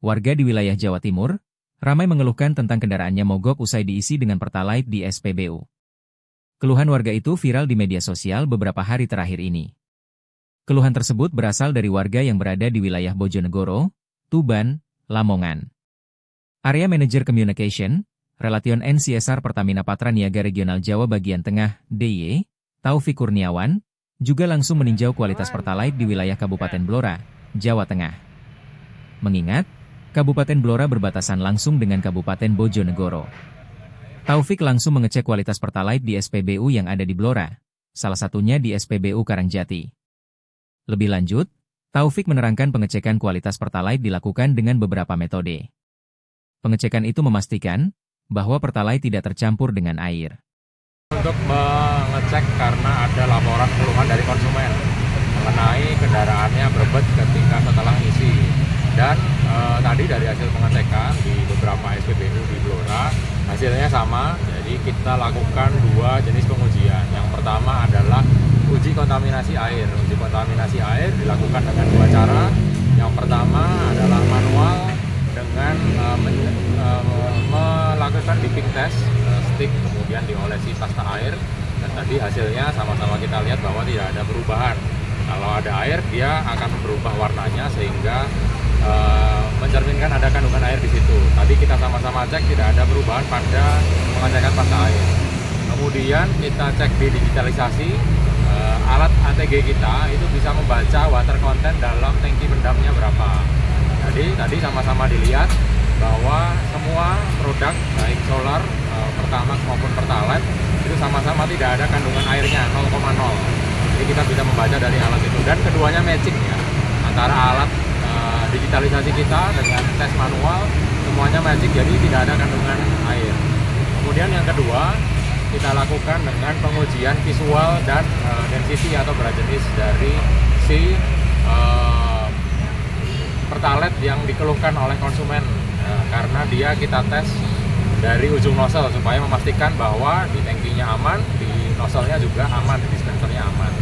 Warga di wilayah Jawa Timur ramai mengeluhkan tentang kendaraannya mogok usai diisi dengan Pertalite di SPBU. Keluhan warga itu viral di media sosial beberapa hari terakhir ini. Keluhan tersebut berasal dari warga yang berada di wilayah Bojonegoro, Tuban, Lamongan. Area Manager Communication, Relation and CSR Pertamina Patra Niaga Regional Jawa Bagian Tengah, DIY, Taufik Kurniawan, juga langsung meninjau kualitas Pertalite di wilayah Kabupaten Blora, Jawa Tengah. Mengingat, Kabupaten Blora berbatasan langsung dengan Kabupaten Bojonegoro. Taufik langsung mengecek kualitas Pertalite di SPBU yang ada di Blora, salah satunya di SPBU Karangjati. Lebih lanjut, Taufik menerangkan pengecekan kualitas Pertalite dilakukan dengan beberapa metode. Pengecekan itu memastikan bahwa Pertalite tidak tercampur dengan air. Untuk mengecek karena ada laporan keluhan dari konsumen mengenai kendaraannya berbet ketika setelah isi. Dan tadi dari hasil pengecekan di beberapa SPBU di Blora, hasilnya sama. Jadi kita lakukan dua jenis pengujian. Yang pertama adalah uji kontaminasi air. Uji kontaminasi air dilakukan dengan dua cara. Yang pertama adalah manual dengan melakukan dipping test stick, kemudian diolesi pasta air. Dan tadi hasilnya sama-sama kita lihat bahwa tidak ada perubahan. Kalau ada air, dia akan berubah warnanya sehingga mencerminkan ada kandungan air di situ. Tadi kita sama-sama cek tidak ada perubahan pada pengecekan pasta air. Kemudian kita cek di digitalisasi, alat ATG kita itu bisa membaca water content dalam tangki pendamnya berapa. Jadi tadi sama-sama dilihat bahwa semua produk baik solar, Pertamax maupun Pertalite itu sama-sama tidak ada kandungan airnya 0,0. Jadi kita bisa membaca dari alat itu, dan keduanya matching ya, antara alat digitalisasi kita dengan tes manual semuanya matching, jadi tidak ada kandungan air. Kemudian yang kedua kita lakukan dengan pengujian visual dan density atau berat jenis dari si Pertalite yang dikeluhkan oleh konsumen, karena dia kita tes dari ujung nozzle supaya memastikan bahwa di tangkinya aman, di nozzle-nya juga aman, di dispensernya aman.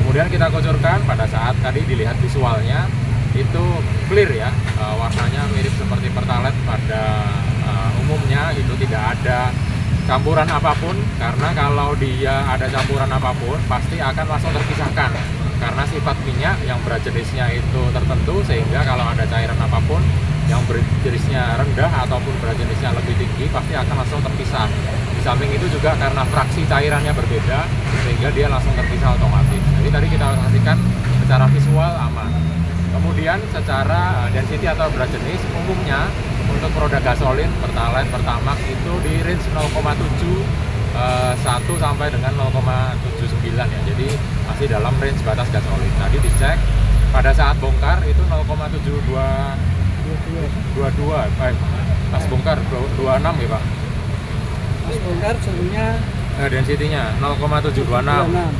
Kemudian kita kucurkan, pada saat tadi dilihat visualnya itu clear ya, warnanya mirip seperti Pertalite pada umumnya, itu tidak ada campuran apapun, karena kalau dia ada campuran apapun pasti akan langsung terpisahkan karena sifat minyak yang berat jenisnya itu tertentu, sehingga kalau ada cairan apapun yang berat jenisnya rendah ataupun berat jenisnya lebih tinggi pasti akan langsung terpisah. Di samping itu juga karena fraksi cairannya berbeda sehingga dia langsung terpisah otomatis. Jadi tadi kita pastikan secara visual aman. Kemudian secara density atau berat jenis, umumnya untuk produk gasolin Pertalite, Pertamax itu di range 0,71 sampai dengan 0,79 ya. Jadi masih dalam range batas gasolin. Tadi dicek pada saat bongkar itu 0,72, pas bongkar 26 ya Pak. Pas bongkar sebenarnya density-nya 0,726.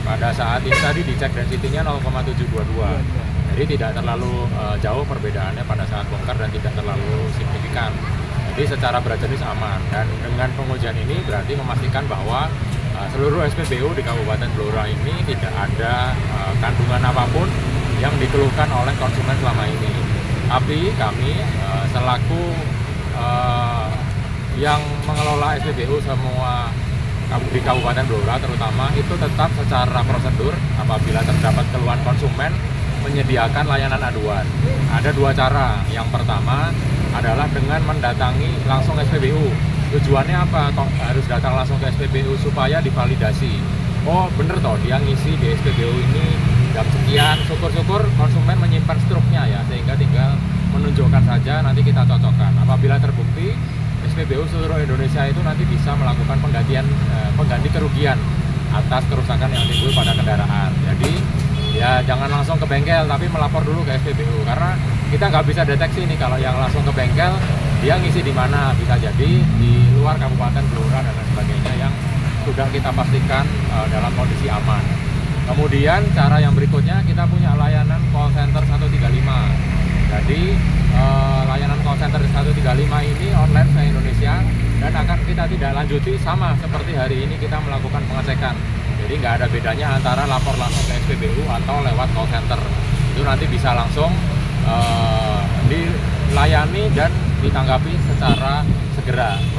Pada saat ini tadi dicek density-nya 0,722. Jadi tidak terlalu jauh perbedaannya pada saat bongkar dan tidak terlalu signifikan. Jadi secara berat jenis aman, dan dengan pengujian ini berarti memastikan bahwa seluruh SPBU di Kabupaten Blora ini tidak ada kandungan apapun yang dikeluhkan oleh konsumen selama ini. Tapi kami selaku yang mengelola SPBU semua di Kabupaten Blora terutama, itu tetap secara prosedur apabila terdapat keluhan konsumen menyediakan layanan aduan. Ada dua cara. Yang pertama adalah dengan mendatangi langsung SPBU. Tujuannya apa? Kok harus datang langsung ke SPBU? Supaya divalidasi. Oh bener toh dia ngisi di SPBU ini jam sekian. Syukur-syukur konsumen menyimpan struknya ya, sehingga tinggal menunjukkan saja, nanti kita cocokkan. Apabila terbukti, SPBU seluruh Indonesia itu nanti bisa melakukan pengganti kerugian atas kerusakan yang timbul pada kendaraan. Jadi ya jangan langsung ke bengkel, tapi melapor dulu ke SPBU, karena kita nggak bisa deteksi nih kalau yang langsung ke bengkel dia ngisi di mana, bisa jadi di luar Kabupaten Blora dan lain sebagainya yang sudah kita pastikan dalam kondisi aman. Kemudian cara yang berikutnya, kita punya layanan call center 135. Jadi layanan call center 135 ini online se-Indonesia, dan akan kita tidak lanjuti sama seperti hari ini kita melakukan pengecekan. Jadi nggak ada bedanya antara lapor langsung ke SPBU atau lewat call center. Itu nanti bisa langsung dilayani dan ditanggapi secara segera.